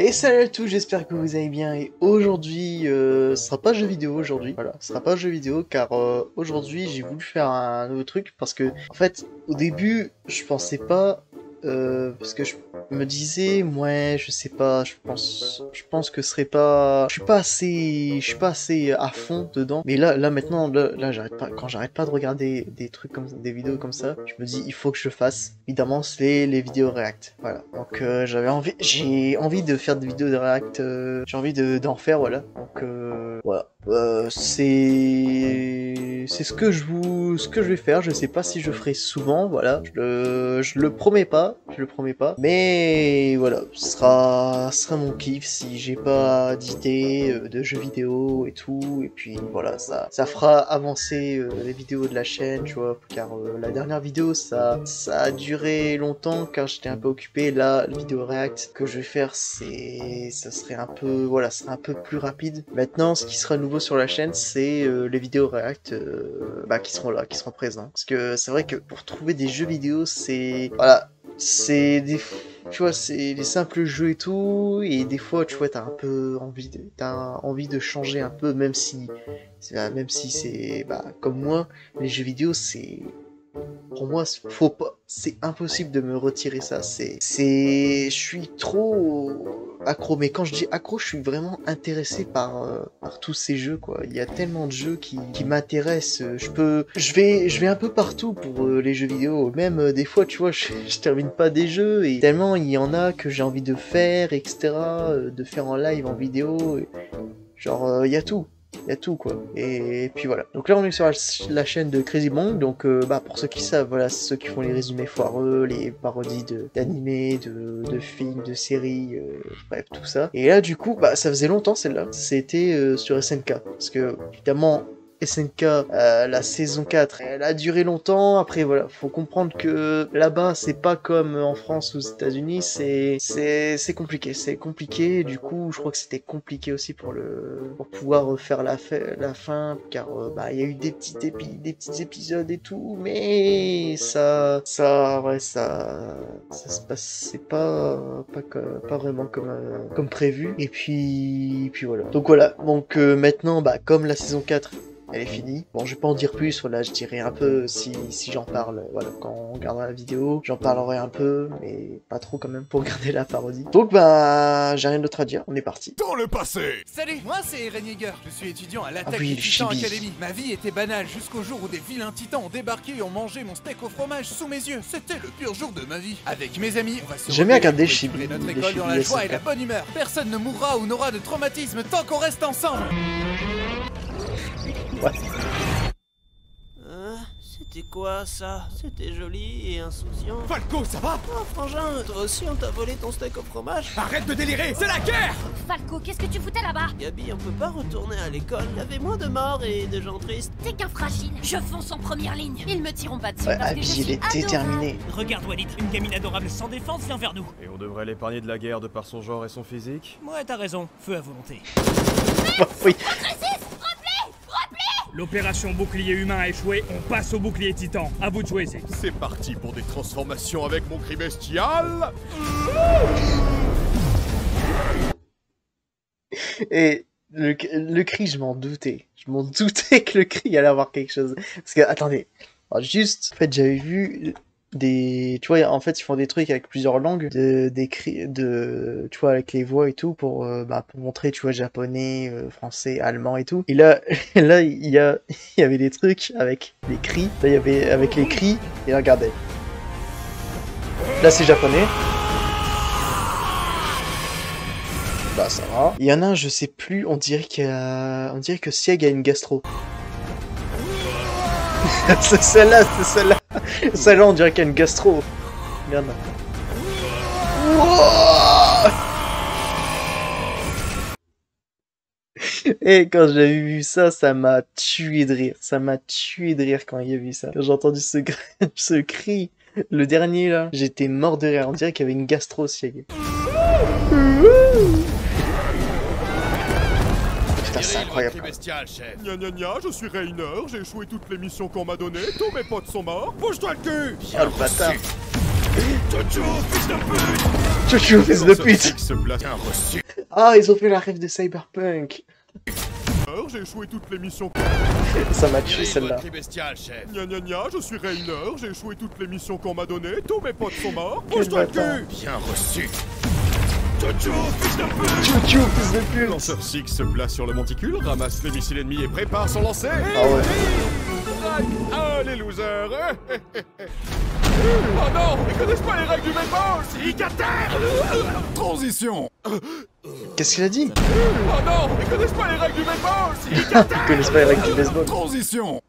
Et salut à tous, j'espère que vous allez bien. Et aujourd'hui, ce sera pas jeu vidéo aujourd'hui. Voilà, ce sera pas jeu vidéo car aujourd'hui j'ai voulu faire un nouveau truc parce que en fait au début je pensais pas parce que je me disais ouais je sais pas, je pense que ce serait pas, je suis pas assez à fond dedans. Mais là maintenant là j'arrête pas, quand j'arrête pas de regarder des trucs comme ça, des vidéos comme ça, je me dis il faut que je le fasse. Évidemment c'est les vidéos React. Voilà, donc j'ai envie de faire des vidéos de React, j'ai envie d'en faire, voilà. Donc voilà, c'est ce que je vais faire. Je sais pas si je ferai souvent, voilà. Je le promets pas, mais voilà, ce sera mon kiff si j'ai pas d'idées de jeux vidéo et tout. Et puis voilà, ça fera avancer les vidéos de la chaîne, tu vois, car la dernière vidéo ça a duré longtemps car j'étais un peu occupé. Là, la vidéo React que je vais faire, ça serait un peu, voilà, ça sera un peu plus rapide. Maintenant, ce qui sera nouveau sur la chaîne, c'est les vidéos React qui seront là, qui seront présents. Parce que c'est vrai que pour trouver des jeux vidéo, c'est, voilà, c'est des, tu vois, c'est des simples jeux et tout, et des fois, tu vois, t'as envie de changer un peu, même si c'est, comme moi, les jeux vidéo, c'est, pour moi, faut pas, c'est impossible de me retirer ça. Je suis trop accro. Mais quand je dis accro, je suis vraiment intéressé par tous ces jeux, quoi. Il y a tellement de jeux qui m'intéressent. Je vais un peu partout pour les jeux vidéo. Même des fois, tu vois, je termine pas des jeux et tellement il y en a que j'ai envie de faire, etc. De faire en live, en vidéo. Genre, il y a tout. Il y a tout, quoi. Et puis voilà. Donc là on est sur la chaîne de Crazy Bong. Donc pour ceux qui savent, voilà, c'est ceux qui font les résumés foireux, les parodies d'animés, de films, de séries, bref, tout ça. Et là du coup, ça faisait longtemps celle-là. C'était sur SNK. Parce que évidemment SNK, la saison 4, elle a duré longtemps. Après voilà, faut comprendre que là-bas c'est pas comme en France ou aux États-Unis, c'est compliqué. Du coup, je crois que c'était compliqué aussi pour pouvoir faire la fin, car il y a eu des petits épisodes et tout, mais ça se passait pas vraiment comme prévu. Et puis voilà. Donc voilà. Donc maintenant, comme la saison 4 elle est finie. Bon, je vais pas en dire plus, voilà, je dirai un peu si j'en parle, voilà, quand on regardera la vidéo, j'en parlerai un peu, mais pas trop quand même pour garder la parodie. Donc j'ai rien d'autre à dire, on est parti. Dans le passé. Salut, moi c'est Eren Yeager, je suis étudiant à l'Attaque oui, des Titans Chibi. Academy. Ma vie était banale jusqu'au jour où des vilains titans ont débarqué et ont mangé mon steak au fromage sous mes yeux. C'était le pur jour de ma vie. Avec mes amis, on va se J'aime bien regarder rebeller Chibi, pour notre les école dans la Chibi joie et SNK. la bonne humeur. Personne ne mourra ou n'aura de traumatisme tant qu'on reste ensemble. Ouais. C'était quoi ça? C'était joli et insouciant. Falco, ça va? Oh frangin, toi aussi on t'a volé ton steak au fromage? Arrête de délirer, c'est la guerre! Falco, qu'est-ce que tu foutais là-bas? Gabi, on peut pas retourner à l'école. Il y avait moins de morts et de gens tristes. T'es qu'un fragile. Je fonce en première ligne. Ils me tireront pas dessus Ouais, parce que je Abby, suis il est déterminé. Regarde Walid, une gamine adorable sans défense vient vers nous. Et on devrait l'épargner de la guerre de par son genre et son physique? Ouais, t'as raison, feu à volonté. Oui. L'opération bouclier humain a échoué, on passe au bouclier titan. À vous de jouer, Zé. C'est parti pour des transformations avec mon cri bestial. Et le cri, je m'en doutais. Je m'en doutais que le cri allait avoir quelque chose. Parce que, attendez. Alors, juste, en fait, j'avais vu tu vois, en fait, ils font des trucs avec plusieurs langues, des cris, tu vois, avec les voix et tout, pour montrer, tu vois, japonais, français, allemand et tout. Et là, il y avait des trucs avec les cris. Là, il y avait avec les cris, et là, regardez. Là, c'est japonais. Bah ça va. Il y en a un, je sais plus, on dirait que Sieg a une gastro. C'est celle-là. Celle-là, on dirait qu'il y a une gastro. Regarde. Et quand j'avais vu ça, ça m'a tué de rire. Ça m'a tué de rire quand il a vu ça. Quand j'ai entendu ce cri, le dernier là, j'étais mort de rire. On dirait qu'il y avait une gastro Sieg. Putain, c'est incroyable. Bestial, chef. Gna gna gna, je suis Rainer, j'ai échoué toutes les missions qu'on m'a données, tous mes potes sont morts. Bouge-toi le cul. Oh le bâtard. Jojo, fils de pute. Chouchou, fils de pute. Se place un reçu. Ah, ils ont fait la rêve de Cyberpunk. J'ai échoué toutes les missions. Ça m'a tué celle-là. Gna gna gna, je suis Rainer, j'ai échoué toutes les missions qu'on m'a données, tous mes potes sont morts. Quel Bouge-toi le bâtard. cul. Bien reçu. Chouchou, fils de pute. Chouchou, fils de pute. Lanceur Six se place sur le monticule, ramasse les missiles ennemis et prépare son lancer. Ah ouais. Ah, les losers. Oh non, ils connaissent pas les règles du baseball. Cicataire. Transition. Qu'est-ce qu'il a dit? Oh non, ils connaissent pas les règles du baseball. Cicataire. Ils connaissent pas les règles du baseball. Transition.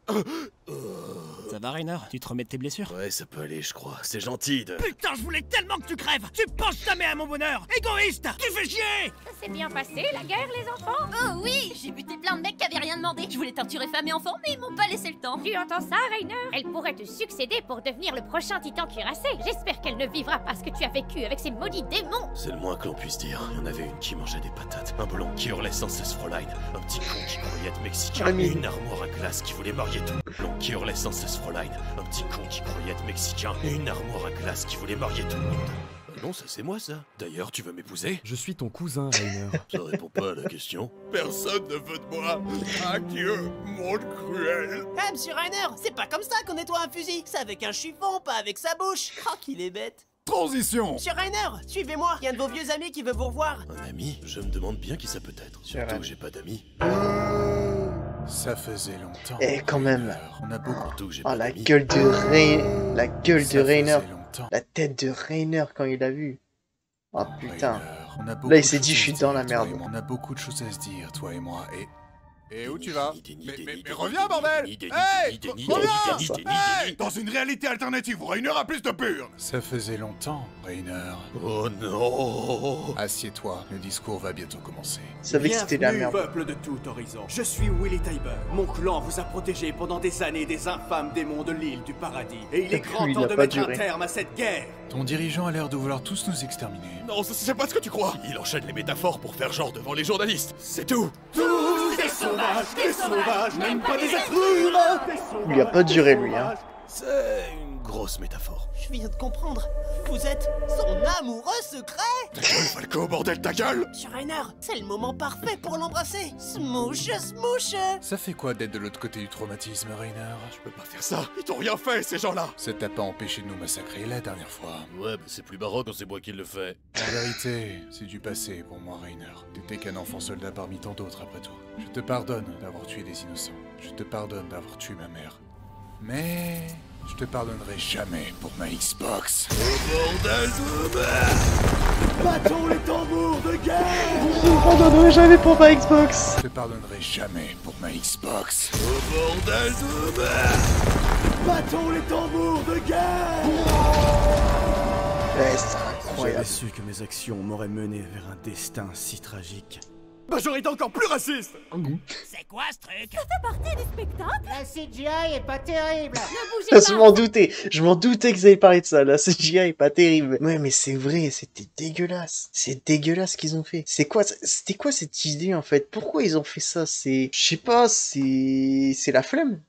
Ça va, Rainer? Tu te remets de tes blessures? Ouais, ça peut aller, je crois. C'est gentil de... Putain, je voulais tellement que tu crèves! Tu penses jamais à mon bonheur! Égoïste! Tu fais chier! Ça s'est bien passé, la guerre, les enfants? Oh oui, j'ai buté plein de mecs qui avaient rien demandé. Je voulais torturer femmes et enfants, mais ils m'ont pas laissé le temps. Tu entends ça, Rainer? Elle pourrait te succéder pour devenir le prochain titan cuirassé. J'espère qu'elle ne vivra pas ce que tu as vécu avec ces maudits démons. C'est le moins que l'on puisse dire. Il y en avait une qui mangeait des patates, un blond qui hurlait sans cesse Fräulein, un petit con qui croyait être mexicain, et une armoire à glace qui voulait marier tout. Blond qui hurlait sans cesse Fräulein, un petit con qui croyait être mexicain, et une armoire à glace qui voulait marier tout le monde. Non, ça c'est moi ça. D'ailleurs, tu veux m'épouser? Je suis ton cousin, Rainer. Ça répond pas à la question. Personne ne veut de moi. Adieu, monde cruel. Eh, monsieur Rainer, c'est pas comme ça qu'on nettoie un fusil. C'est avec un chiffon, pas avec sa bouche. Oh, qu'il est bête. Transition. Monsieur Rainer, suivez-moi. Il y a un de vos vieux amis qui veut vous revoir. Un ami? Je me demande bien qui ça peut être. Surtout que j'ai pas d'amis. Ça faisait longtemps. Et quand même. On a beaucoup. Surtout que j'ai Oh, pas la d'amis. gueule de Rainer. La gueule Ça de Rainer. faisait longtemps. La tête de Rainer quand il l'a vu. Oh putain. Rainer, on a beaucoup Là, il de s'est dit, choses je suis à dans dire, la toi merde. et moi. On a beaucoup de choses à se dire, toi et moi, Et où tu vas? Déni, Mais déni, reviens, bordel. déni, Hey, déni, reviens. déni, déni, Hey, dans une réalité alternative, Rainer a plus de burn. Ça faisait longtemps, Rainer. Oh non. Assieds-toi, le discours va bientôt commencer. Il savait que c'était de la merde. peuple de tout horizon. Je suis Willy Tybur. Mon clan vous a protégé pendant des années des infâmes démons de l'île du paradis. Et il est grand Il temps a de pas mettre duré. un terme à cette guerre. Ton dirigeant a l'air de vouloir tous nous exterminer. Non, c'est pas ce que tu crois. Il enchaîne les métaphores pour faire genre devant les journalistes. C'est tout. Des sauvages, même pas des êtres humains. Il a pas duré lui, hein. C'est une grosse métaphore. Je viens de comprendre. Vous êtes son amoureux secret. Ta gueule, Falco, bordel, ta gueule. Monsieur Rainer, c'est le moment parfait pour l'embrasser. Smouche, smouche. Ça fait quoi d'être de l'autre côté du traumatisme, Rainer? Je peux pas faire ça. Ils t'ont rien fait, ces gens-là. Ça t'a pas empêché de nous massacrer la dernière fois. Ouais, bah c'est plus marrant quand c'est moi qui le fais. En vérité, c'est du passé pour moi, Rainer. T'étais qu'un enfant soldat parmi tant d'autres, après tout. Je te pardonne d'avoir tué des innocents. Je te pardonne d'avoir tué ma mère. Mais... je te pardonnerai jamais pour ma Xbox. Battons les tambours de guerre. Je ne pardonnerai jamais pour ma Xbox. Je te pardonnerai jamais pour ma Xbox. Battons les tambours de guerre. Ouais, c'est J'avais incroyable. su que mes actions m'auraient mené vers un destin si tragique. Bah, j'aurais été encore plus raciste. C'est quoi ce truc? La CGI est pas terrible. Ne bougez Je pas. m'en doutais. Je m'en doutais que vous allez parler de ça. La CGI est pas terrible. Ouais, mais c'est vrai, c'était dégueulasse. C'est dégueulasse ce qu'ils ont fait. C'était quoi cette idée en fait? Pourquoi ils ont fait ça? Je sais pas, c'est la flemme.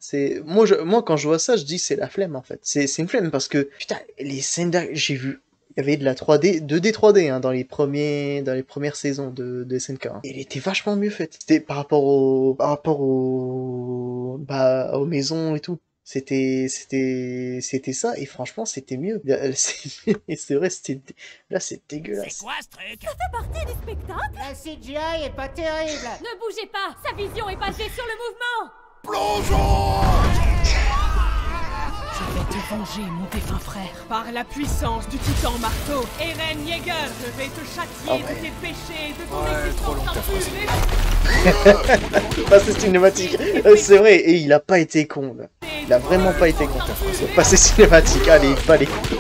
Moi quand je vois ça, je dis c'est la flemme en fait. C'est une flemme parce que putain, les scènes j'ai vu. Il y avait de la 3D, 2D 3D hein, dans les premières saisons de SNK. Hein. Et elle était vachement mieux faite. C'était par rapport aux maisons et tout. C'était ça et franchement c'était mieux. Et c'est vrai là c'est dégueulasse. C'est quoi ce truc? La CGI est pas terrible. Ne bougez pas. Sa vision est basée sur le mouvement. Je vais te venger, mon défunt frère. Par la puissance du titan marteau, Eren Yeager, je vais te châtier de tes péchés, de ton existence impure. Passé cinématique. C'est vrai, et il a pas été con là. Il a vraiment pas été con. Passé cinématique, allez, pas les coups.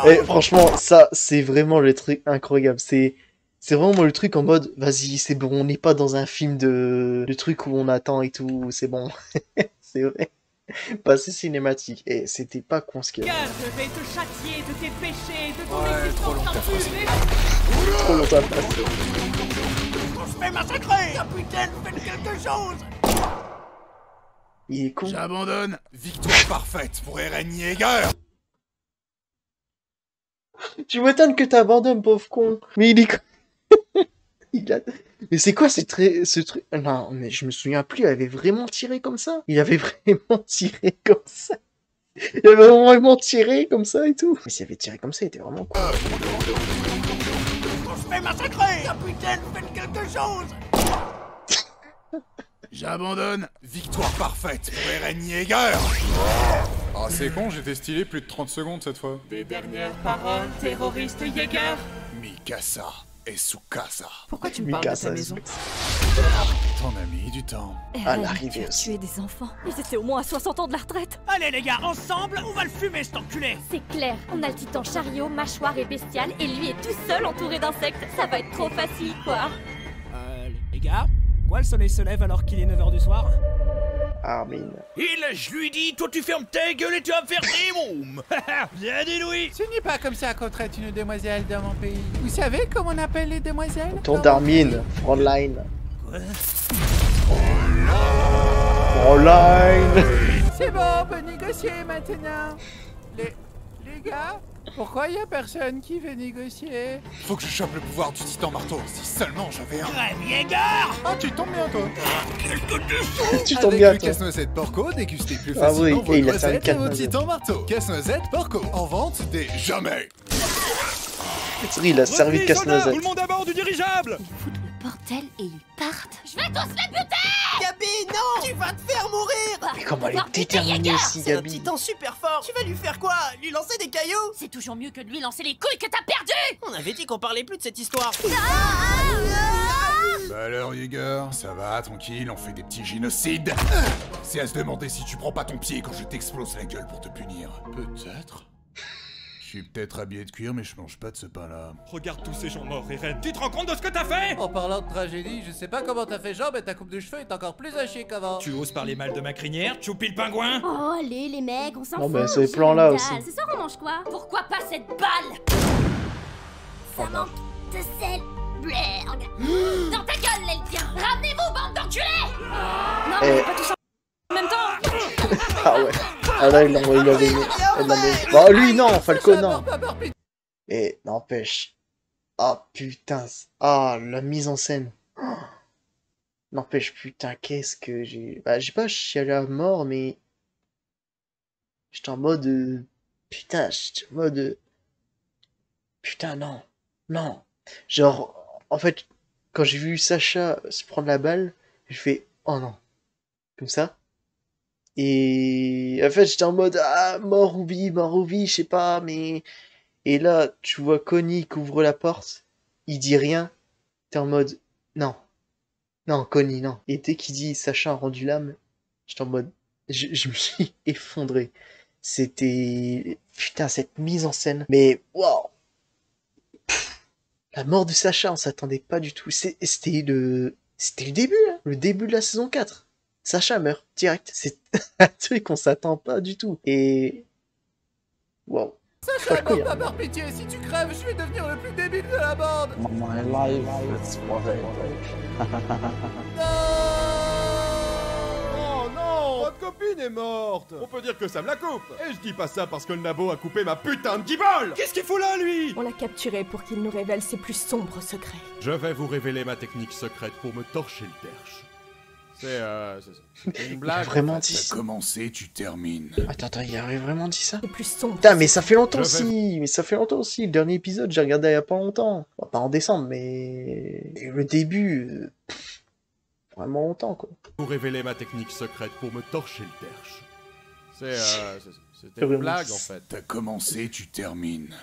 Et franchement, ça, c'est vraiment le truc incroyable. C'est vraiment le truc en mode, vas-y, c'est bon, on n'est pas dans un film de truc où on attend et tout, c'est bon. C'est vrai. Passé cinématique. Et c'était pas con ce qu'il y a. Je vais te châtier de tes péchés, de ton existence impure. Trop longtemps à passer. On se fait massacrer. Capitaine, faites quelque chose. Il est con. J'abandonne. Victoire parfaite pour Eren Yeager. Tu m'étonnes que t'abandonnes, pauvre con. Mais il est... il a... Mais c'est quoi ce truc? Non, mais je me souviens plus, il avait vraiment tiré comme ça. Il avait vraiment tiré comme ça. Il avait vraiment tiré comme ça et tout. Mais s'il avait tiré comme ça, il était vraiment cool. On se fait massacrer! Capitaine, faites quelque chose! J'abandonne. Victoire parfaite pour Eren Yeager. Ah, c'est con, j'étais stylé plus de 30 secondes cette fois. Des dernières paroles, terroriste Yeager. Mikasa et Tsukasa. Pourquoi tu me parles de ta maison? Ton ami du temps. Ah, l'arrivée aussi. Tuer des enfants. Ils étaient au moins à 60 ans de la retraite. Allez les gars, ensemble, on va le fumer cet enculé! C'est clair, on a le titan chariot, mâchoire et bestial, et lui est tout seul entouré d'insectes. Ça va être trop facile, quoi. Les gars, quoi, le soleil se lève alors qu'il est 9h du soir? Armin. Je lui dis, toi tu fermes ta gueule et tu vas me faire des mômes. Bien dit Louis. Ce n'est pas comme ça qu'on traite une demoiselle dans mon pays. Vous savez comment on appelle les demoiselles? Tour d'Armin, Frontline. Quoi? Frontline. C'est bon, on peut négocier maintenant. Les gars, pourquoi y a personne qui veut négocier? Faut que je chope le pouvoir du titan marteau. Si seulement j'avais un. Eren Yeager! Ah, tu tombes bien, toi. Tu tombes bien, Avec toi. le casse-noisette porco, dégustez plus Ah oui, facilement vos et il a servi noisettes et vos casse-noisette. titans marteau. Casse-noisette porco. En vente dès jamais. Il a servi de casse-noisette. Tout le monde à bord du dirigeable! Ils foutent le bordel et ils partent. Je vais tous les buter! Gabi, non! Tu vas te faire mourir! Mais comment elle est déterminée aussi, C'est un Gabi. titan super fort! Tu vas lui faire quoi? Lui lancer des cailloux? C'est toujours mieux que de lui lancer les couilles que t'as perdu! On avait dit qu'on parlait plus de cette histoire! Bah alors, Yeager, ça va, tranquille, on fait des petits génocides. C'est à se demander si tu prends pas ton pied quand je t'explose la gueule pour te punir. Peut-être. Je suis peut-être habillé de cuir, mais je mange pas de ce pain-là. Regarde tous ces gens morts, Eren. Tu te rends compte de ce que t'as fait? En parlant de tragédie, je sais pas comment t'as fait genre, mais ta coupe de cheveux est encore plus à chier qu'avant. Tu oses parler mal de ma crinière, Choupi le pingouin? Oh, allez, les mecs, on s'en Non, fout. mais ces j'ai plans-là une aussi. dalle. Ce soir, on mange quoi? Pourquoi pas cette balle? Ça manque de sel. Blurg. Dans ta gueule, l'Elfien. Ramenez-vous, bande d'enculés! Non, mais pas tous en même temps. Ah ouais. Ah là, il l'avait mis. Bah lui, non, Falco, non. Et n'empêche. Ah putain. Ah, la mise en scène. Oh. N'empêche, putain, qu'est-ce que j'ai... Bah, j'ai pas chialé à mort, mais... J'étais en mode... Putain, j'étais en mode... Putain, non. Non. Genre, en fait, quand j'ai vu Sacha se prendre la balle, je fais... Oh non. Comme ça. Et... En fait, j'étais en mode... Ah, mort ou vie, je sais pas, mais... Et là, tu vois Connie qui ouvre la porte, il dit rien, t'es en mode, non. Non, Connie, non. Et dès qu'il dit Sacha a rendu l'âme, j'étais en mode, je me suis effondré. C'était, putain, cette mise en scène. Mais, waouh! La mort de Sacha, on s'attendait pas du tout. C'était le début, hein, le début de la saison 4. Sacha meurt, direct. C'est un truc qu'on s'attend pas du tout. Et, waouh. Sacha, non, pas par pitié, si tu crèves, je vais devenir le plus débile de la bande. My life is forever. Oh non! Votre copine est morte! On peut dire que ça me la coupe! Et je dis pas ça parce que le nabo a coupé ma putain de guibole! Qu'est-ce qu'il fout là, lui? On l'a capturé pour qu'il nous révèle ses plus sombres secrets. Je vais vous révéler ma technique secrète pour me torcher le derche. C'est une blague. Il a vraiment dit ça. T'as commencé, tu termines. Attends, il avait vraiment dit ça? C'est plus sombre. Putain, mais ça fait longtemps aussi. Mais ça fait longtemps aussi. Le dernier épisode, j'ai regardé il y a pas longtemps. Enfin, pas en décembre, mais et le début, vraiment longtemps, quoi. Vous révéler ma technique secrète pour me torcher le derche. C'était une blague, en fait. T'as commencé, tu termines.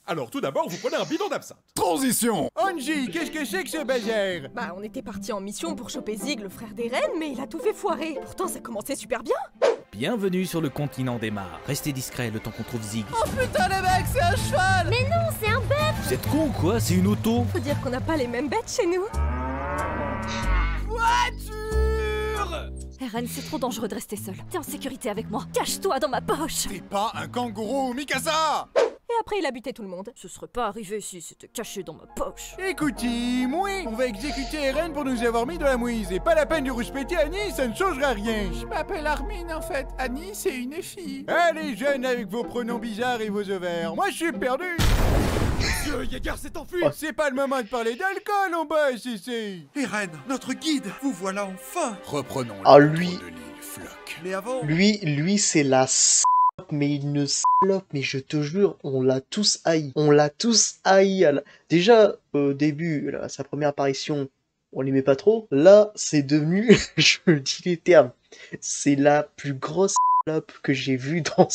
Alors, tout d'abord, vous prenez un bidon d'absinthe. Transition! Onji, qu'est-ce que c'est que ce bazar? Bah, on était parti en mission pour choper Zig, le frère d'Eren, mais il a tout fait foirer. Pourtant, ça commençait super bien. Bienvenue sur le continent des mares. Restez discret le temps qu'on trouve Zig. Oh putain, les mecs, c'est un cheval! Mais non, c'est un bête! Vous êtes con ou quoi? C'est une auto! Faut dire qu'on n'a pas les mêmes bêtes chez nous. Voiture! Eren, c'est trop dangereux de rester seul. T'es en sécurité avec moi. Cache-toi dans ma poche! T'es pas un kangourou, Mikasa! Et après, il a buté tout le monde. Ce serait pas arrivé si c'était caché dans ma poche. Écoutez, moi, on va exécuter Eren pour nous avoir mis dans la mouise. Et pas la peine de rouspéter Annie, ça ne changera rien. Je m'appelle Armin, en fait. Annie, c'est une fille. Allez, jeunes, avec vos pronoms bizarres et vos ovaires. Moi, je suis perdu. Monsieur, Yeager s'est enfui. C'est pas le moment de parler d'alcool en bas, ici. Eren, notre guide, vous voilà enfin. Reprenons Ah, le lui. contrôle de l'île, Flock. Mais avant... Lui, c'est la salope, mais une salope, mais je te jure, on l'a tous haï. On l'a tous haï. Déjà, au début, sa première apparition, on l'aimait pas trop. Là, c'est devenu, je dis les termes, c'est la plus grosse salope que j'ai vue dans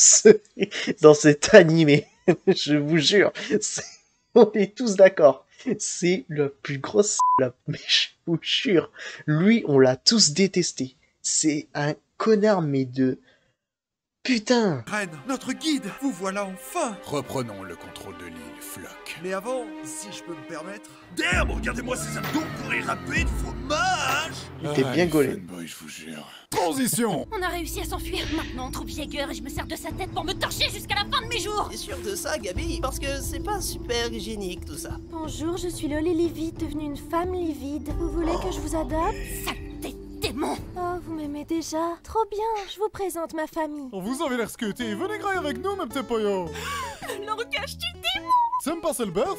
cet animé. Je vous jure, on est tous d'accord. C'est la plus grosse salope, mais je vous jure, lui, on l'a tous détesté. C'est un connard, mais de... Putain! Eren, notre guide, vous voilà enfin. Reprenons le contrôle de l'île, Flock. Mais avant, si je peux me permettre... Damn, regardez-moi ces abdos pour y râper de fromage. Il était bien gaulé. Fanboy, je vous jure. Transition. On a réussi à s'enfuir. Maintenant, on trouve Jaeger et je me sers de sa tête pour me torcher jusqu'à la fin de mes jours. T'es sûr de ça, Gabi? Parce que c'est pas super hygiénique tout ça. Bonjour, je suis Loli livide, devenue une femme livide. Vous voulez que je vous adopte? Saleté démon. Oh, vous m'aimez déjà. Trop bien, je vous présente ma famille. On vous avez l'air scuté. Venez grailler avec nous, mes petits poyos. Le langage du démon. Ça me passe le beurre,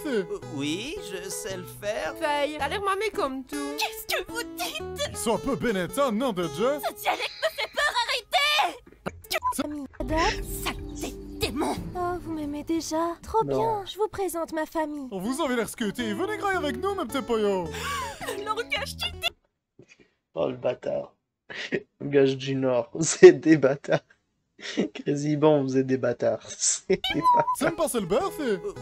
Oui, je sais le faire. Faye, t'as l'air mamé comme tout. Qu'est-ce que vous dites? Ils sont un peu bénétants, non, de Dieu? Ce dialecte me fait peur, arrêtez. Adopte? Saleté démon. Oh, vous m'aimez déjà. Trop bien, je vous présente ma famille. On vous avez l'air scuté. Venez grailler avec nous, mes petits poyos. Le langage du démon. Oh, le bâtard. Langage du Nord, vous êtes des bâtards. Crazy Bon, vous êtes des bâtards. C'est des bâtards. Ça me passe le beurre,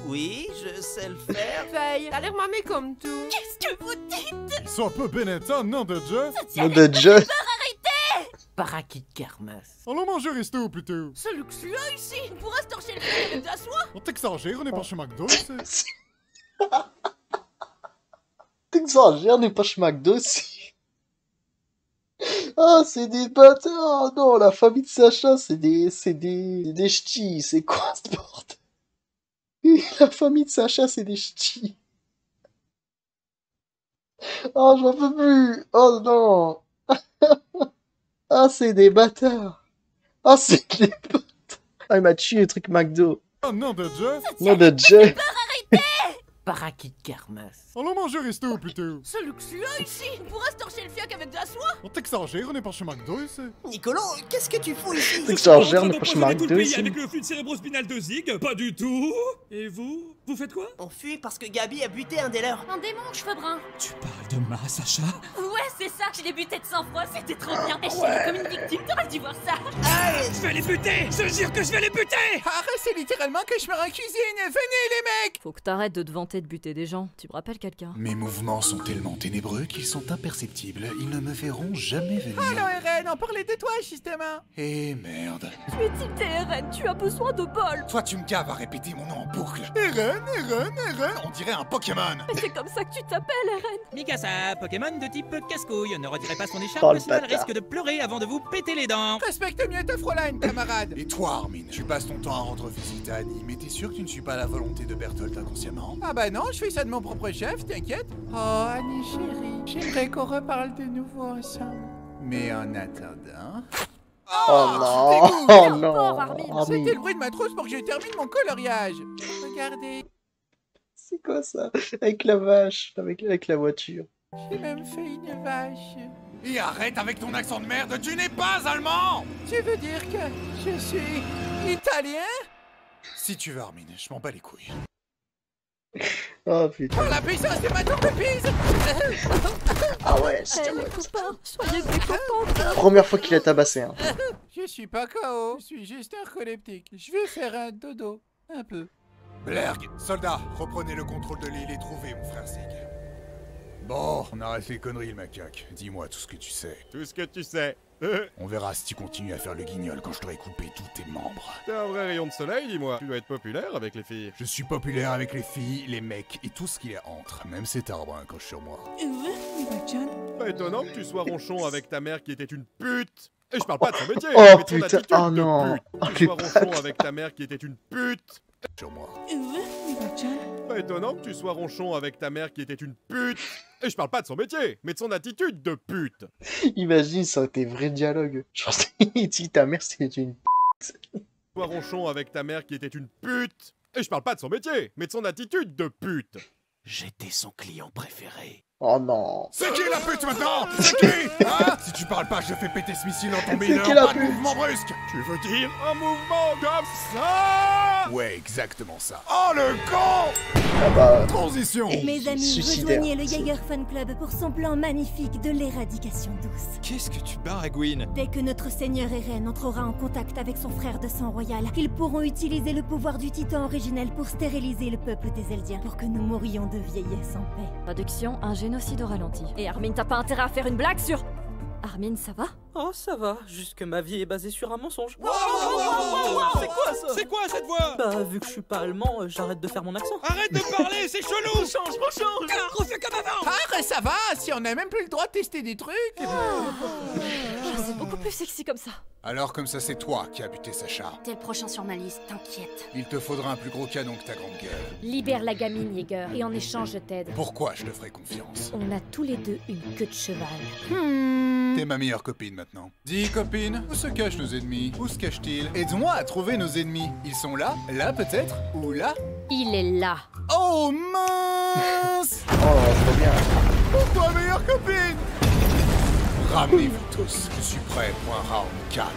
Oui, je sais le faire. Faye, t'as l'air mamé comme tout. Qu'est-ce que vous dites? Ils sont un peu bénétants, non, de Dieu? Nom de Dieu. Arrêtez. Parakit Kermas. Allons manger resto, plutôt. Ce luxe-là ici, on pourra se torcher le cul avec de la soie. On t'exagère, on est pas chez McDo, c'est... T'exagères, on n'est pas chez McDo, si. Ah, c'est des bâtards! Non, la famille de Sacha, c'est des ch'tis. C'est quoi ce bordel? La famille de Sacha, c'est des ch'tis. Oh, j'en peux plus! Oh non! Ah, c'est des bâtards! Ah, c'est des bâtards! Ah, il m'a tué le truc McDo. Oh, non, de Dieu! Non, de Dieu! Parakit Kermas. Allons manger resto, plutôt. Ce luxe-là ici, on pourra se torcher le fiac avec de la soie. On t'exagère, on est pas chez McDo, c'est... Nicolas, qu'est-ce que tu fous ici? T'exagères, on est pas chez McDo, ici. Avec le flux de cérébrospinal de Zig? Pas du tout. Et vous? Vous faites quoi? On fuit parce que Gabi a buté un des leurs. Un démon aux cheveux bruns. Tu parles de ma Sacha? Ouais, c'est ça, je l'ai buté de sang-froid, c'était trop bien. Et je suis comme une victime, t'aurais dû voir ça. Je vais les buter! Je jure que je vais les buter! Arrête, c'est littéralement que je me en cuisine! Venez les mecs! Faut que t'arrêtes de te vanter de buter des gens. Tu me rappelles quelqu'un? Mes mouvements sont tellement ténébreux qu'ils sont imperceptibles. Ils ne me verront jamais venir. Alors Eren, on parlait de toi justement! Eh merde. Tu es tilté, Eren, tu as besoin de bol! Toi, tu me caves à répéter mon nom en boucle. Eren, on dirait un Pokémon. Mais c'est comme ça que tu t'appelles, Eren! Mikasa, Pokémon de type casse-couille. Ne retirez pas son écharpe, Oh, le sinon elle bâtard. risque de pleurer avant de vous péter les dents. Respecte mieux ta Fräulein, camarade! Et toi, Armin, tu passes ton temps à rendre visite à Annie, mais t'es sûr que tu ne suis pas la volonté de Berthold inconsciemment? Ah bah non, je fais ça de mon propre chef, t'inquiète. Oh, Annie chérie, j'aimerais qu'on reparle de nouveau ensemble. Mais en attendant... Oh non! Oh non! C'était Armin. le bruit de ma trousse pour que je termine mon coloriage. Regardez, C'est quoi ça? Avec la vache, avec la voiture. j'ai même fait une vache. Et arrête avec ton accent de merde, tu n'es pas allemand! Tu veux dire que je suis italien? Si tu veux, Armin, je m'en bats les couilles. Oh putain. Pour la puissance du bâton de Pise! Ah ouais, Eh, c'était les copains, soyez mécontents! première fois qu'il a tabassé, hein. Je suis pas KO, je suis juste un narcoleptique. Je vais faire un dodo, un peu. Blerg, soldats, reprenez le contrôle de l'île et trouvez mon frère Sig. Bon, on arrête les conneries, le macaque. Dis-moi tout ce que tu sais. Tout ce que tu sais. On verra si tu continues à faire le guignol quand je t'aurai coupé tous tes membres. T'es un vrai rayon de soleil, dis-moi. Tu dois être populaire avec les filles. Je suis populaire avec les filles, les mecs et tout ce qui les entre. Même cet arbre accroche sur moi. Pas étonnant que tu sois ronchon avec ta mère qui était une pute. Et je parle pas de son métier, Oh, mais de son putain. attitude Oh, de non. pute. Oh, Que tu les sois ronchon avec ta mère qui était une pute. Sur moi. Pas étonnant que tu sois ronchon avec ta mère qui était une pute. Et je parle pas de son métier, mais de son attitude de pute. Imagine, ça aurait été vrai dialogue. Je pense qu'il dit ta mère c'est une Sois ronchon avec ta mère qui était une pute. Et je parle pas de son métier, mais de son attitude de pute. J'étais son client préféré. Oh non. C'est qui la pute maintenant? C'est qui? Hein? Si tu parles pas, je fais péter ce missile dans ton C'est mineur. qui la Pas de pute? mouvement brusque. Tu veux dire un mouvement comme ça? Ouais, exactement ça. Oh le con! Ah bah... Transition. Mes amis, suicidaire. rejoignez le Jaeger Fan Club pour son plan magnifique de l'éradication douce. Qu'est-ce que tu baragouines? Dès que notre seigneur Eren entrera en contact avec son frère de sang royal, ils pourront utiliser le pouvoir du titan originel pour stériliser le peuple des Eldiens, pour que nous mourions de vieillesse en paix. Traduction, un génocide au ralenti. Et Armin, t'as pas intérêt à faire une blague sur... Armin, ça va? Oh, ça va, juste que ma vie est basée sur un mensonge. C'est quoi ça? C'est quoi cette voix? Bah, vu que je suis pas allemand, j'arrête de faire mon accent. Arrête de parler, c'est chelou! Rechange! Refais comme avant! Ah, ça va, si on a même plus le droit de tester des trucs. C'est beaucoup plus sexy comme ça. Alors comme ça, c'est toi qui as buté Sacha. T'es le prochain sur ma liste, t'inquiète. Il te faudra un plus gros canon que ta grande gueule. Libère la gamine, Jaeger, et en échange je t'aide. Pourquoi je te ferai confiance? On a tous les deux une queue de cheval. T'es ma meilleure copine maintenant. Dis copine, où se cachent nos ennemis? Où se cachent-ils? Aide-moi à trouver nos ennemis. Ils sont là? Là peut-être? Ou là? Il est là. Oh mince! Oh, trop bien. Pourquoi meilleure copine? Ramenez-vous tous, je suis prêt pour un round 4.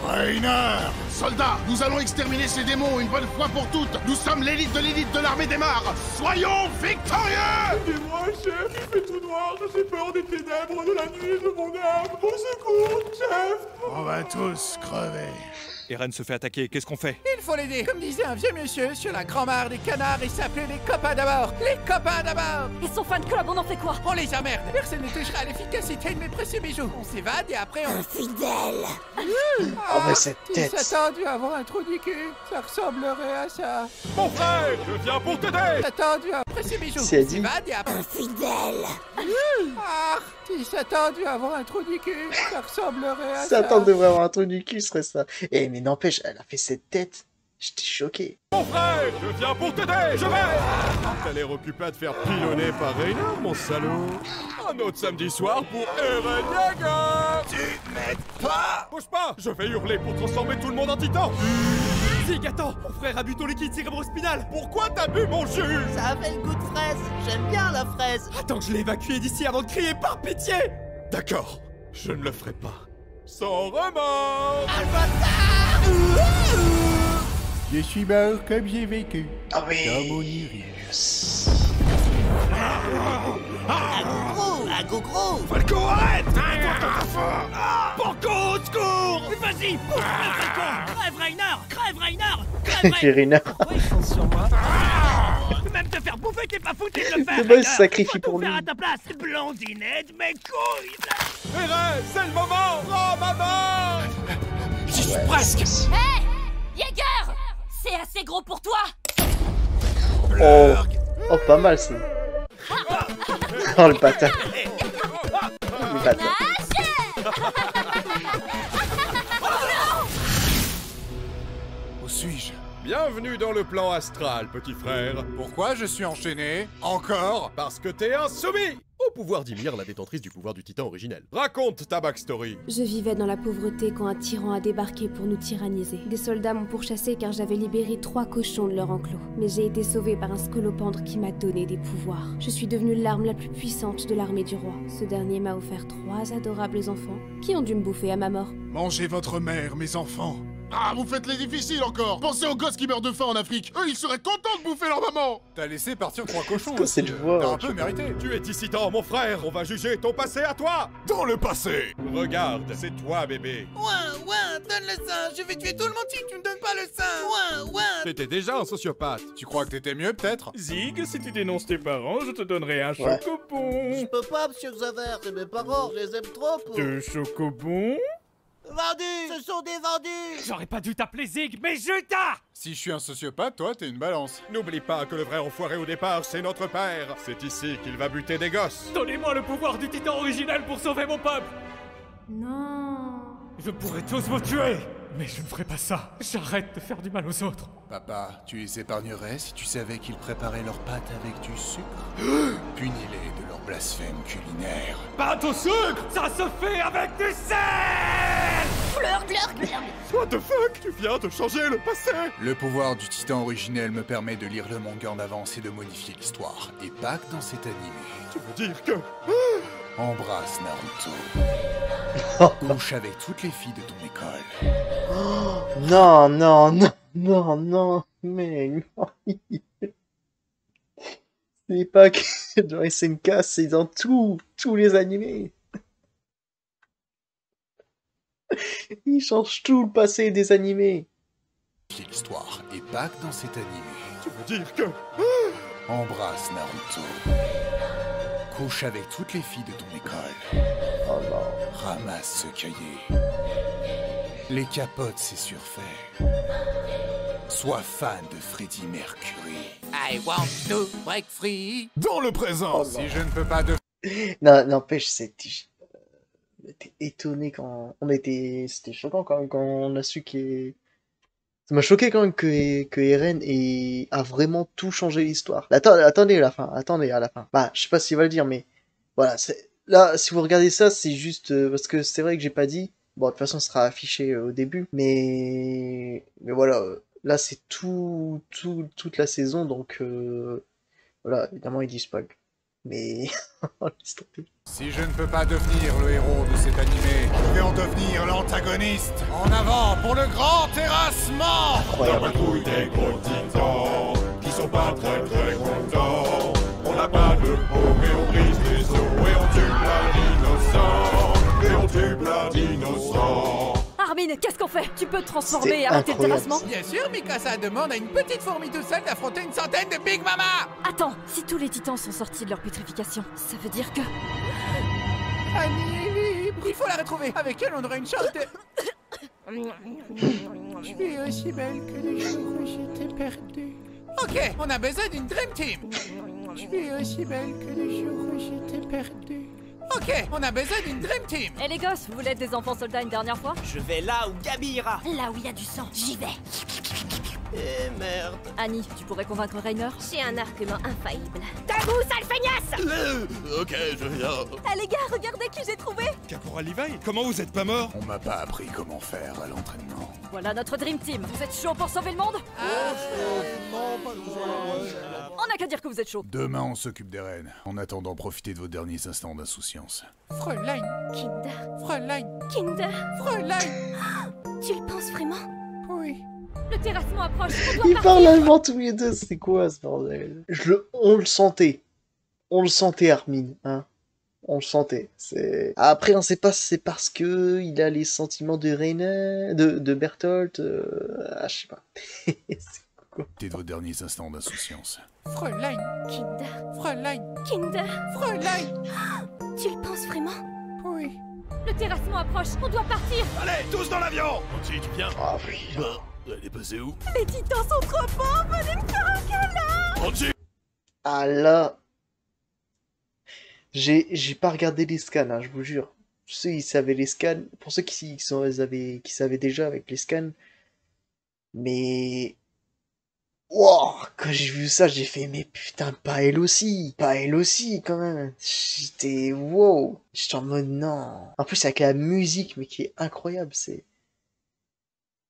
Rainer! Soldats, nous allons exterminer ces démons une bonne fois pour toutes! Nous sommes l'élite de l'armée des mares! Soyons victorieux! Aidez-moi, chef, il fait tout noir, j'ai peur des ténèbres de la nuit de mon âme! Au secours, chef! On va tous crever. Eren se fait attaquer, qu'est-ce qu'on fait? Il faut l'aider. Comme disait un vieux monsieur sur la grand-mare des canards, il s'appelait les copains d'abord. Les copains d'abord. Et son fan club, on en fait quoi? On les emmerde. Personne ne touchera à l'efficacité de mes précieux bijoux. On s'évade et après on... Infidèle! Oh mais cette tête. Si ça t'a dû avoir un trou du cul, ça ressemblerait à ça. Mon frère, je viens pour t'aider! Ça t'a dû un précieux bijou. On C'est dit. s'évade et après... Infidèle! Ah, si ça t'a dû avoir un trou du cul, ça ressemblerait à ça. Satan devrait avoir un trou du cul, ce serait ça. Eh mais n'empêche, elle a fait cette tête. J'étais choqué. Mon frère, je viens pour t'aider, je vais! T'as l'air occupé à te faire pilonner par Rainer, mon salaud. Un autre samedi soir pour Eren Jaeger! Tu m'aides pas! Bouge pas, je vais hurler pour transformer tout le monde en titan! Zig, attends! Mon frère a bu ton liquide cérébrospinal! Pourquoi t'as bu mon jus? Ça avait le goût de fraise. J'aime bien la fraise. Attends que je l'ai évacué d'ici avant de crier par pitié! D'accord, je ne le ferai pas. Sans remords! Je suis mort comme j'ai vécu. Ah oui. Dans mon iris. Un gros. Falco, arrête! Porco, au secours! Vas-y, pousse, Falco! Crève, Rainer! Rainer. Ouais, compte sur moi. Même te faire bouffer, t'es pas foutu de le faire! C'est bon, il se sacrifie pour lui. Faire à ta place, blondinette, mes couilles! Eren, c'est le moment! Rends ma mort! J'y suis presque! Hé Jaeger! C'est assez gros pour toi! Oh, oh pas mal ça. Oh le bâtard. Le bâtard. Où suis-je? Bienvenue dans le plan astral, petit frère. Pourquoi je suis enchaîné? Encore? Parce que t'es insoumis au pouvoir d'Ymir, la détentrice du pouvoir du titan originel. Raconte ta backstory. Je vivais dans la pauvreté quand un tyran a débarqué pour nous tyranniser. Des soldats m'ont pourchassé car j'avais libéré 3 cochons de leur enclos. Mais j'ai été sauvée par un scolopendre qui m'a donné des pouvoirs. Je suis devenue l'arme la plus puissante de l'armée du roi. Ce dernier m'a offert 3 adorables enfants qui ont dû me bouffer à ma mort. Mangez votre mère, mes enfants. Ah, vous faites les difficiles encore. Pensez aux gosses qui meurent de faim en Afrique. Eux, ils seraient contents de bouffer leur maman. T'as laissé partir 3 cochons. Quoi, cette voix, T'as un peu mérité. Tu es dissident, mon frère. On va juger ton passé à toi. Dans le passé. Regarde, c'est toi, bébé. Ouais, donne le sein. Je vais tuer tout le monde si tu me donnes pas le sein. Ouais. T'étais déjà un sociopathe. Tu crois que t'étais mieux, peut-être? Zig, si tu dénonces tes parents, je te donnerai un chocobon. Je peux pas, monsieur Xaver, c'est mes parents, je les aime trop pour... 2 chocobons? Vendus! Ce sont des vendus! J'aurais pas dû t'appeler Zig, mais je t'as! Si je suis un sociopathe, toi, t'es une balance. N'oublie pas que le vrai enfoiré au départ, c'est notre père. C'est ici qu'il va buter des gosses. Donnez-moi le pouvoir du titan original pour sauver mon peuple! Non. Je pourrais tous vous tuer! Mais je ne ferai pas ça. J'arrête de faire du mal aux autres. Papa, tu les épargnerais si tu savais qu'ils préparaient leurs pâtes avec du sucre? Punis-les de leur blasphème culinaire. Pâte au sucre, ça se fait avec du sel! Glurg, glurg, glurg. What the fuck? Tu viens de changer le passé! Le pouvoir du titan originel me permet de lire le manga en avance et de modifier l'histoire. Et pas que dans cet animé. Tu veux dire que... Embrasse Naruto. Couche avec toutes les filles de ton école. Non, non, non, non, non, mec. C'est pas que dans SNK, c'est dans tous les animés. Ils changent tout le passé des animés. L'histoire et pas que dans cet animé. Tu veux dire que... Embrasse Naruto. Couche avec toutes les filles de ton école. Oh non. Ramasse ce cahier. Les capotes, c'est surfait. Sois fan de Freddie Mercury. I want to break free. Dans le présent, si je ne peux pas de... Non, n'empêche, c'était étonné quand on était... C'était choquant quand même quand on a su qu'il... Ça m'a choqué quand même que Eren a vraiment tout changé l'histoire. Attendez à la fin. Bah, je sais pas s'il va le dire, mais voilà. Là, si vous regardez ça, c'est juste parce que c'est vrai que j'ai pas dit. Bon, de toute façon, ce sera affiché au début, mais voilà. Là, c'est toute la saison, donc voilà. Évidemment, ils disent pas. Mais laisse tomber. Si je ne peux pas devenir le héros de cet animé, je vais en devenir l'antagoniste. En avant pour le grand terrassement. Dans la couille des gros titans, qui sont pas très contents. On n'a pas de peau, mais on brise les os, et on tue plein d'innocents. Et on tue plein d'innocents. Armin, qu'est-ce qu'on fait? Tu peux te transformer et arrêter le terrassement? Bien sûr, Mikasa demande à une petite fourmi toute seule d'affronter une centaine de Big Mama. Attends, si tous les titans sont sortis de leur putréfication, ça veut dire que... Annie est libre. Il faut la retrouver. Avec elle, on aurait une chance de... Tu es aussi belle que le jour où j'étais perdue. Ok, on a besoin d'une Dream Team. Tu es aussi belle que le jour où j'étais perdue. Ok, on a besoin d'une Dream Team. Et les gosses, vous voulez être des enfants soldats une dernière fois? Je vais là où Gabi ira. Là où il y a du sang, j'y vais. Eh merde. Annie, tu pourrais convaincre Reiner? J'ai un argument infaillible. Tabou, sale feignasse! Ok, je viens. Ah les gars, regardez qui j'ai trouvé! Caporal Levi, comment vous êtes pas mort? On m'a pas appris comment faire à l'entraînement. Voilà notre Dream Team. Vous êtes chaud pour sauver le monde? On n'a qu'à dire que vous êtes chaud. Demain, on s'occupe des reines. En attendant, profitez de vos derniers instants d'insouciance. Fräulein. Kinder. Fräulein. Kinder. Fräulein. Tu le penses vraiment? Oui. Le terrassement approche, on doit Ils partir. parlent allemand tous les deux, c'est quoi ce bordel? On le sentait. On le sentait, Armin, hein. On le sentait. Après, on sait pas si c'est parce que il a les sentiments de Reiner, de Bertolt, je sais pas. Profitez de vos derniers instants d'insouciance. Fräulein. Kinder. Fräulein. Kinder. Fräulein. Tu le penses vraiment? Oui. Le terrassement approche, on doit partir. Allez, tous dans l'avion! Angie, tu viens? Ah oui. Bah, elle est passée où? Les titans sont trop forts, venez me faire un câlin. Angie! Ah là... J'ai pas regardé les scans, hein, je vous jure. Je sais, ils savaient les scans. Pour ceux qui savaient déjà avec les scans. Mais... Wow, quand j'ai vu ça, j'ai fait, mais putain, pas elle aussi, quand même. J'étais, wow, j'étais en mode, non. En plus, avec la musique, mais qui est incroyable, c'est...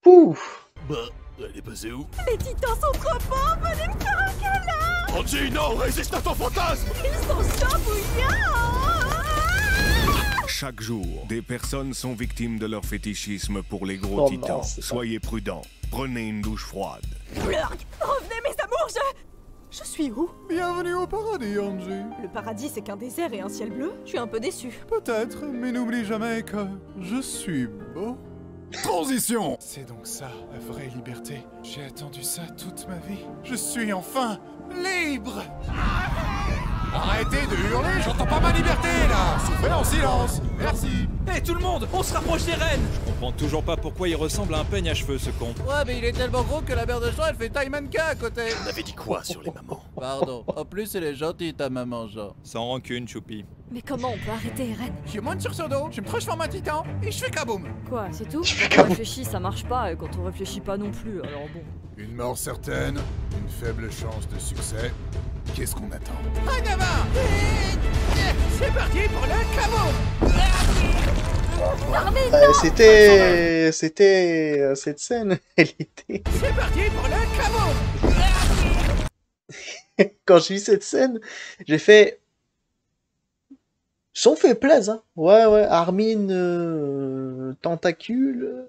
Ouf. Bah, elle est passée où? Les titans sont trop forts, venez me faire un câlin. Angie, non, résiste à ton fantasme! Ils sont chambouillants. Chaque jour, des personnes sont victimes de leur fétichisme pour les gros Oh non, titans. c'est pas- Soyez prudents, prenez une douche froide. Blurg, revenez mes amours, je suis où? Bienvenue au paradis, Angie. Le paradis, c'est qu'un désert et un ciel bleu. Je suis un peu déçue. Peut-être, mais n'oublie jamais que je suis beau. Transition! C'est donc ça, la vraie liberté. J'ai attendu ça toute ma vie. Je suis enfin libre! Arrêtez de hurler, j'entends pas ma liberté là! Souffrez en silence! Merci. Hé tout le monde, on se rapproche des reines. Je comprends toujours pas pourquoi il ressemble à un peigne à cheveux ce con. Ouais, mais il est tellement gros que la mère de Jean, elle fait taille mannequin à côté. On avait dit quoi sur les mamans? Pardon. En plus, elle est gentille, ta maman, Jean. Sans rancune, Choupi. Mais comment on peut arrêter Eren? Je monte sur son dos, je me transforme en titan et je fais kaboum. Quoi, c'est tout? Quand on réfléchit, ça marche pas, et quand on réfléchit pas non plus, alors bon. Une mort certaine, une faible chance de succès. Qu'est-ce qu'on attend? En avant. C'est parti pour le kaboum. C'était cette scène, elle était. C'est parti pour le kaboum. Quand j'ai vu cette scène, j'ai fait. Ils sont fait plaisir, hein. Ouais, ouais, Armin, tentacule.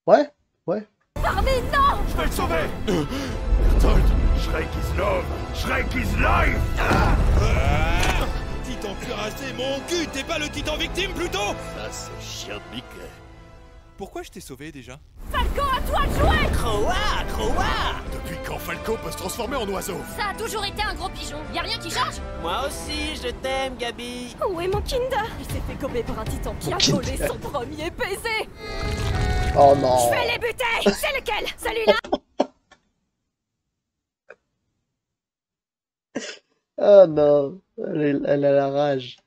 Ouais, ouais. Armin, non! Je vais le sauver! Bertolt, Shrek is love! Shrek is life! Titan cuirassé, mon cul, t'es pas le titan victime plutôt? Ça, c'est chien de Mickey. Pourquoi je t'ai sauvé déjà? Falco, à toi de jouer! Croa! Croa! Depuis quand Falco peut se transformer en oiseau? Ça a toujours été un gros pigeon. Y a rien qui change? Moi aussi, je t'aime, Gabi. Où est mon Kinder? Il s'est fait gober par un titan qui a volé son premier baiser. Oh non. Je vais les buter! C'est lequel? Celui-là? Oh non. Elle a la rage.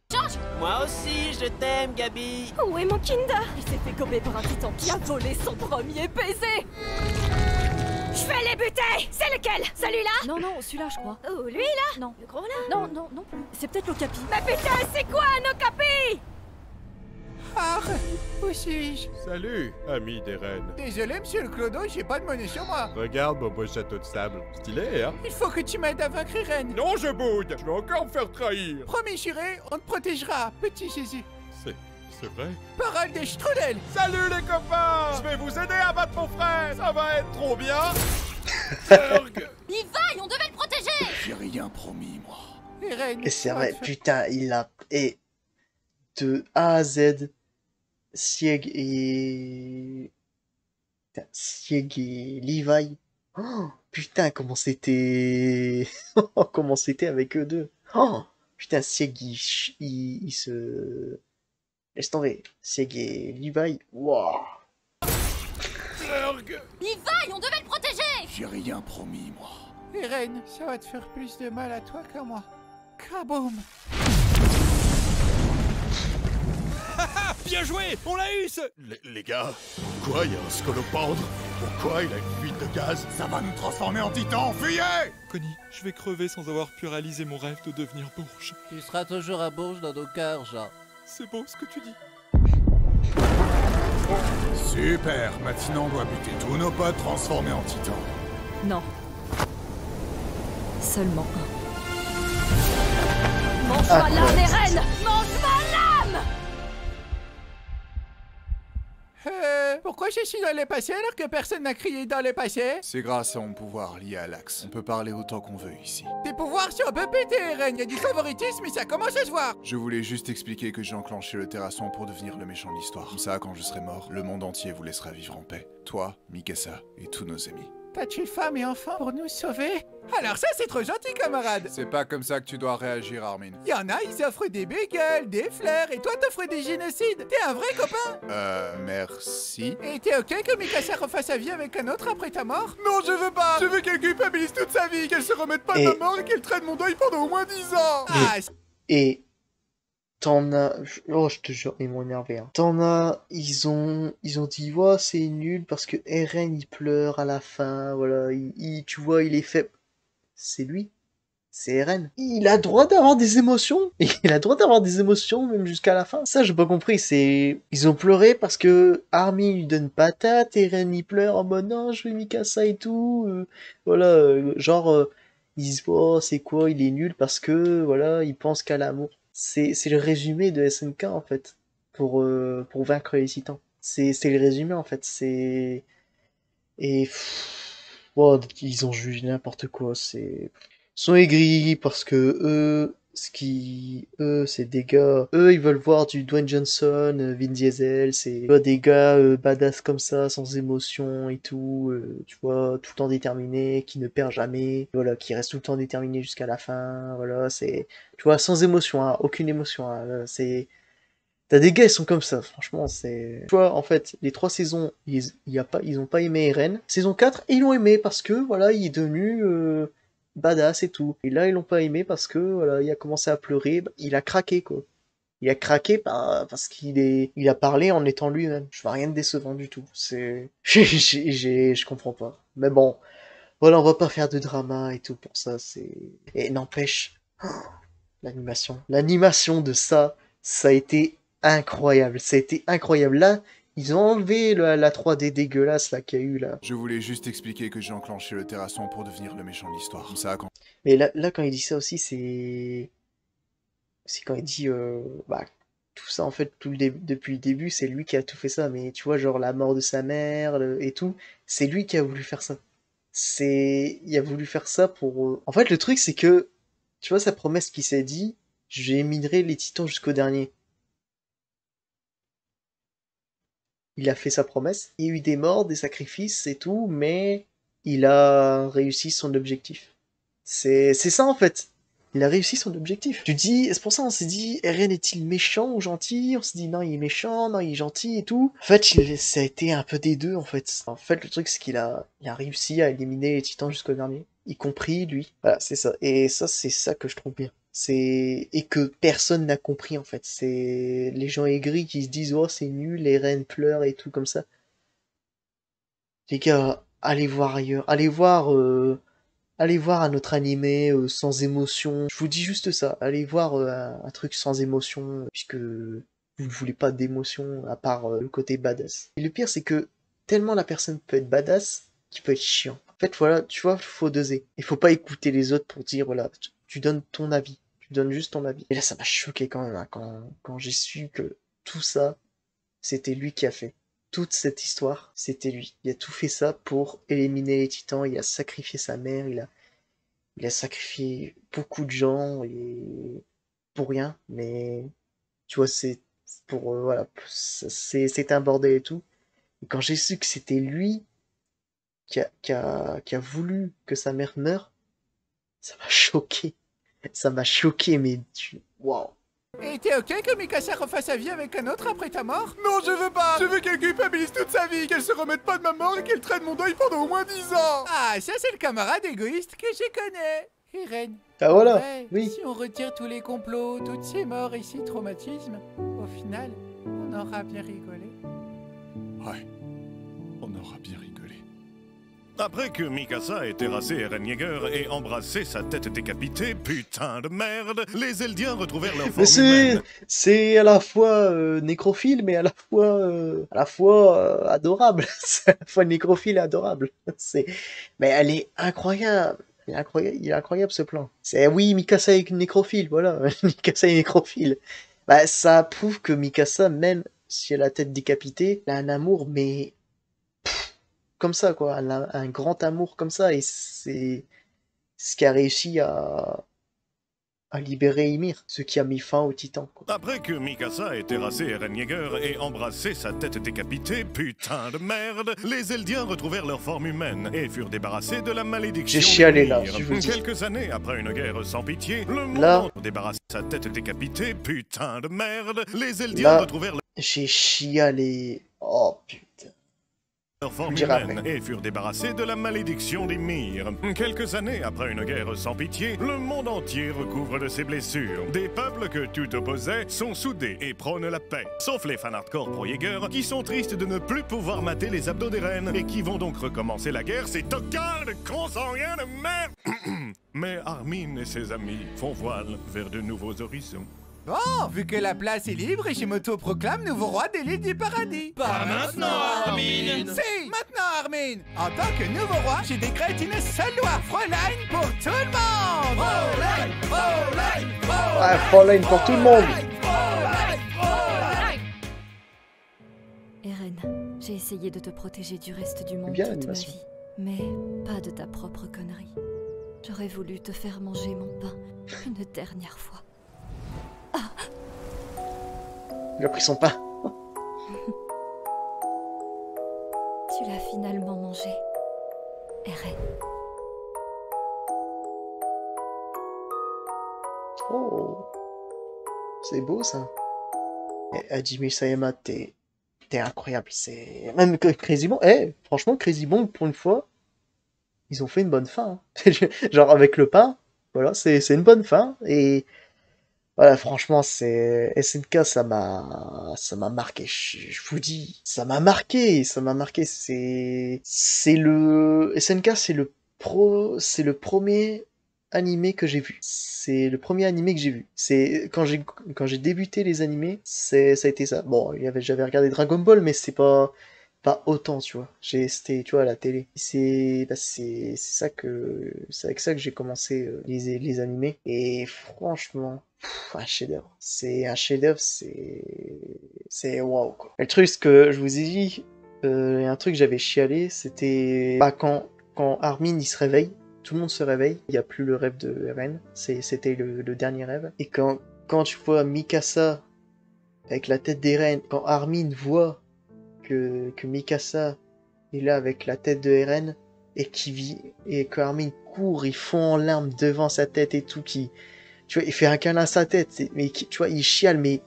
Moi aussi, je t'aime, Gabi. Où est mon Kinder? Il s'est fait gober par un titan qui a volé son premier baiser. Je vais les buter! C'est lequel? Celui-là? Non, non, celui-là, je crois. Oh, lui là? Non. Le gros là? Non, non, non plus. C'est peut-être l'Ocapi. Mais putain, c'est quoi un okapi? Ah, où suis-je? Salut, ami des reines. Désolé, monsieur le clodo, j'ai pas de monnaie sur moi. Regarde mon beau château de sable. Stylé, hein? Il faut que tu m'aides à vaincre Irène. Non, je boude! Je vais encore me faire trahir! Promis juré, on te protégera, petit Jésus. C'est vrai? Parole de Strudel. Salut les copains! Je vais vous aider à battre mon frère! Ça va être trop bien! Il vaille, on devait le protéger! J'ai rien promis, moi. Irène. Et c'est vrai, putain, il a. Et. De A à Z. Sieg et. Putain, Sieg et Levi. Oh, putain, comment c'était. Comment c'était avec eux deux. Oh, putain, Sieg, il se. Laisse tomber. Sieg et Levi. Waouh. Il vaille, on devait le protéger! J'ai rien promis, moi. Irène, ça va te faire plus de mal à toi qu'à moi. Kaboum! Bien joué! On l'a eu ce... Les gars, pourquoi il y a un scolopendre? Pourquoi il a une fuite de gaz? Ça va nous transformer en titan, fuyez! Connie, je vais crever sans avoir pu réaliser mon rêve de devenir Bourge. Tu seras toujours à Bourges dans nos cœurs, Jean. C'est beau ce que tu dis. Super, maintenant on doit buter tous nos potes transformés en titans. Non. Seulement un. Mange ma lame, Eren! Mange ma lame! Pourquoi je suis dans le passé alors que personne n'a crié dans le passé? C'est grâce à mon pouvoir lié à l'axe. On peut parler autant qu'on veut ici. Tes pouvoirs sont un peu pétés, Eren. Il y a du favoritisme et ça commence à se voir. Je voulais juste expliquer que j'ai enclenché le terrasson pour devenir le méchant de l'histoire. Comme ça, quand je serai mort, le monde entier vous laissera vivre en paix. Toi, Mikasa et tous nos amis. T'as tué femme et enfant pour nous sauver? Alors ça, c'est trop gentil, camarade. C'est pas comme ça que tu dois réagir, Armin. Il y en a, ils offrent des bagels, des fleurs, et toi, t'offres des génocides. T'es un vrai copain. Merci. Et t'es ok que Mikasa refasse sa vie avec un autre après ta mort? Non, je veux pas. Je veux qu'elle culpabilise toute sa vie, qu'elle se remette pas de ma mort et qu'elle traîne mon deuil pendant au moins 10 ans. Et t'en as. Oh, je te jure, ils m'ont énervé. Hein. T'en as. Ils ont dit, ouais, c'est nul parce que Eren il pleure à la fin. Voilà, tu vois, il est faible. C'est lui. C'est Eren. Il a droit d'avoir des émotions. Il a droit d'avoir des émotions même jusqu'à la fin. Ça, j'ai pas compris. C'est. Ils ont pleuré parce que Armin lui donne patate. Eren il pleure en mode non, je veux Mikasa et tout. Voilà, genre. Ils disent, oh, c'est quoi, il est nul parce que, voilà, il pense qu'à l'amour. C'est le résumé de SNK, en fait, pour vaincre les titans. C'est le résumé, en fait, c'est... Et... Oh, ils ont jugé n'importe quoi, c'est... Ils sont aigris parce que eux, eux, c'est des gars, eux, ils veulent voir du Dwayne Johnson, Vin Diesel, c'est des gars badass comme ça, sans émotion et tout, tu vois, tout le temps déterminé, qui ne perd jamais, voilà, qui reste tout le temps déterminé jusqu'à la fin, voilà, c'est, tu vois, sans émotion, hein, aucune émotion, hein, c'est... T'as des gars, ils sont comme ça, franchement, c'est... Tu vois, en fait, les 3 saisons, ils ont pas aimé Eren. Saison 4, ils l'ont aimé parce que, voilà, il est devenu badass et tout. Et là, ils l'ont pas aimé parce que, voilà, il a commencé à pleurer, il a craqué, quoi. Il a craqué parce il a parlé en étant lui-même. Je vois rien de décevant du tout. C'est... je comprends pas. Mais bon, voilà, on va pas faire de drama et tout pour ça, c'est... Et n'empêche, l'animation de ça a été... incroyable, ça a été incroyable. Là, ils ont enlevé la 3D dégueulasse là qu'il y a eu là. Je voulais juste expliquer que j'ai enclenché le terrasson pour devenir le méchant de l'histoire. Ça quand... Mais là quand il dit ça aussi, c'est quand il dit tout ça en fait depuis le début, c'est lui qui a tout fait ça. Mais tu vois, genre la mort de sa mère et tout, c'est lui qui a voulu faire ça. Il a voulu faire ça pour. En fait, le truc c'est que tu vois sa promesse qu'il s'est dit, j'éminerai les titans jusqu'au dernier. Il a fait sa promesse, il y a eu des morts, des sacrifices et tout, mais il a réussi son objectif. C'est ça en fait. Il a réussi son objectif. Tu dis, c'est pour ça on s'est dit, Eren est-il méchant ou gentil? On s'est dit non, il est méchant, non, il est gentil et tout. En fait, ça a été un peu des deux en fait. En fait, le truc c'est qu'il a réussi à éliminer les titans jusqu'au dernier, y compris lui. Voilà, c'est ça. Et ça, c'est ça que je trouve bien. Et que personne n'a compris en fait. C'est les gens aigris qui se disent oh c'est nul, les reines pleurent et tout comme ça. Les gars, allez voir ailleurs, allez voir un autre animé sans émotion. Je vous dis juste ça, allez voir un truc sans émotion puisque vous ne voulez pas d'émotion à part le côté badass. Et le pire c'est que tellement la personne peut être badass qu'il peut être chiant. En fait voilà, tu vois, faut doser. Il faut pas écouter les autres pour dire voilà, tu donnes ton avis. Tu donnes juste ton avis. Et là, ça m'a choqué quand même, hein, quand j'ai su que tout ça, c'était lui qui a fait. Toute cette histoire, c'était lui. Il a tout fait ça pour éliminer les titans, il a sacrifié sa mère, il a sacrifié beaucoup de gens, et pour rien, mais tu vois, c'est pour, voilà, c'est un bordel et tout. Et quand j'ai su que c'était lui qui a voulu que sa mère meure, ça m'a choqué. Ça m'a choqué, mais waouh. Et t'es ok que Mikasa refasse sa vie avec un autre après ta mort? Non, je veux pas. Je veux qu'elle culpabilise toute sa vie, qu'elle se remette pas de ma mort et qu'elle traîne mon deuil pendant au moins 10 ans. Ah, ça c'est le camarade égoïste que je connais. Eren. Ah voilà, ouais, oui. Si on retire tous les complots, toutes ces morts et ces traumatismes, au final, on aura bien rigolé. Ouais, on aura bien rigolé. Après que Mikasa ait terrassé Eren Yeager et embrassé sa tête décapitée, putain de merde, les Eldiens retrouvèrent leur forme humaine. C'est à la fois nécrophile, mais à la fois adorable. C'est à la fois nécrophile et adorable. Mais elle est incroyable. Il est incroyable ce plan. Oui, Mikasa est nécrophile, voilà. Mikasa est nécrophile. Bah, ça prouve que Mikasa, même si elle a la tête décapitée, elle a un amour, mais comme ça, quoi, un grand amour comme ça, et c'est ce qui a réussi à libérer Ymir, ce qui a mis fin au titan, quoi. Après que Mikasa ait terrassé Eren Yeager et embrassé sa tête décapitée, putain de merde, les Eldiens retrouvèrent leur forme humaine et furent débarrassés de la malédiction. J'ai chialé là, je vous dis. Quelques années après une guerre sans pitié, le monde débarrassé de sa tête décapitée, putain de merde, les Eldiens retrouvèrent j'ai chialé. Oh putain. Leur forme humaine et furent débarrassés de la malédiction d'Ymir. Quelques années après une guerre sans pitié, le monde entier recouvre de ses blessures. Des peuples que tout opposait sont soudés et prônent la paix. Sauf les fans hardcore pro Yeager qui sont tristes de ne plus pouvoir mater les abdos d'Eren et qui vont donc recommencer la guerre, ces tocards de consanguins de merde. Mais Armin et ses amis font voile vers de nouveaux horizons. Bon, vu que la place est libre, je m'auto-proclame nouveau roi des l'île du paradis. Pas maintenant, Armin. Si, maintenant, Armin. En tant que nouveau roi, je décrète une seule loi. Fräulein pour tout le monde. Fräulein, Fräulein, Fräulein. Ah, Fräulein pour tout le monde. Eren, j'ai essayé de te protéger du reste du monde bien, toute ma vie. Mais pas de ta propre connerie. J'aurais voulu te faire manger mon pain une dernière fois. Il a pris son pain. Tu l'as finalement mangé, Eren. Oh, c'est beau ça. Et Hajime Sayama, t'es incroyable. C'est même que Crazy Bong. Franchement, Crazy Bong, pour une fois, ils ont fait une bonne fin. Hein. Genre avec le pain, voilà, c'est une bonne fin. Et voilà, franchement, c'est SNK, ça m'a marqué. Je vous dis, ça m'a marqué. C'est le SNK, c'est le premier animé que j'ai vu. C'est le premier animé que j'ai vu. C'est quand j'ai débuté les animés, ça a été ça. Bon, j'avais regardé Dragon Ball, mais c'est pas autant, tu vois. C'était, tu vois, à la télé. C'est avec ça que j'ai commencé les animés. Et franchement, un chef-d'œuvre. C'est un chef-d'œuvre, c'est waouh quoi. Le truc, ce que je vous ai dit, un truc que j'avais chialé, c'était quand Armin il se réveille. Tout le monde se réveille, il n'y a plus le rêve de Eren, c'était le dernier rêve. Et quand tu vois Mikasa avec la tête d'Eren, quand Armin voit que Mikasa est là avec la tête de Eren, et que Armin court, il fond en larmes devant sa tête et tout, tu vois, il fait un câlin à sa tête, mais tu vois, il chiale, mais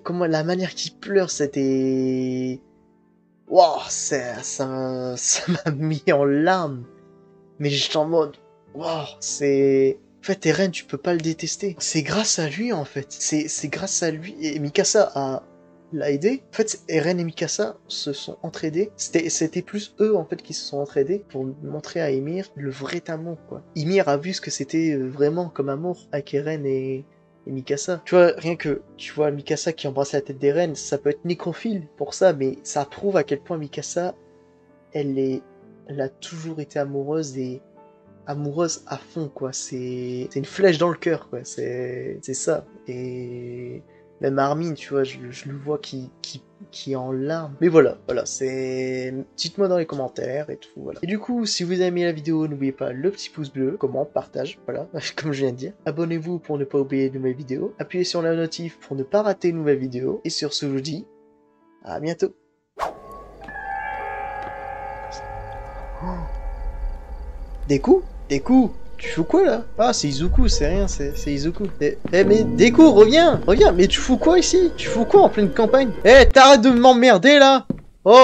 comment la manière qu'il pleure, c'était... Waouh, ça m'a mis en larmes. Mais j'étais en mode, waouh, c'est... En fait, Eren, tu peux pas le détester. C'est grâce à lui, en fait. C'est grâce à lui. Et Mikasa l'a aidé. En fait, Eren et Mikasa se sont entraidés. C'était plus eux, en fait, qui se sont entraidés pour montrer à Ymir le vrai amour, quoi. Ymir a vu ce que c'était vraiment comme amour avec Eren et Mikasa. Tu vois, rien que, tu vois, Mikasa qui embrasse la tête d'Eren, ça peut être nécrophile pour ça, mais ça prouve à quel point Mikasa, elle a toujours été amoureuse à fond, quoi. C'est une flèche dans le cœur, quoi. C'est ça. Et même Armin, tu vois, je le vois qui est en larmes. Mais voilà, c'est... Dites-moi dans les commentaires et tout, voilà. Et du coup, si vous avez aimé la vidéo, n'oubliez pas le petit pouce bleu, comment, partage, voilà, comme je viens de dire. Abonnez-vous pour ne pas oublier de nouvelles vidéos. Appuyez sur la notif pour ne pas rater de nouvelles vidéos. Et sur ce, je vous dis à bientôt. Deku, tu fous quoi là? Ah, c'est Izuku, c'est rien, c'est Izuku. Mais Deku, reviens, mais tu fous quoi ici? Tu fous quoi en pleine campagne? T'arrêtes de m'emmerder là? Oh!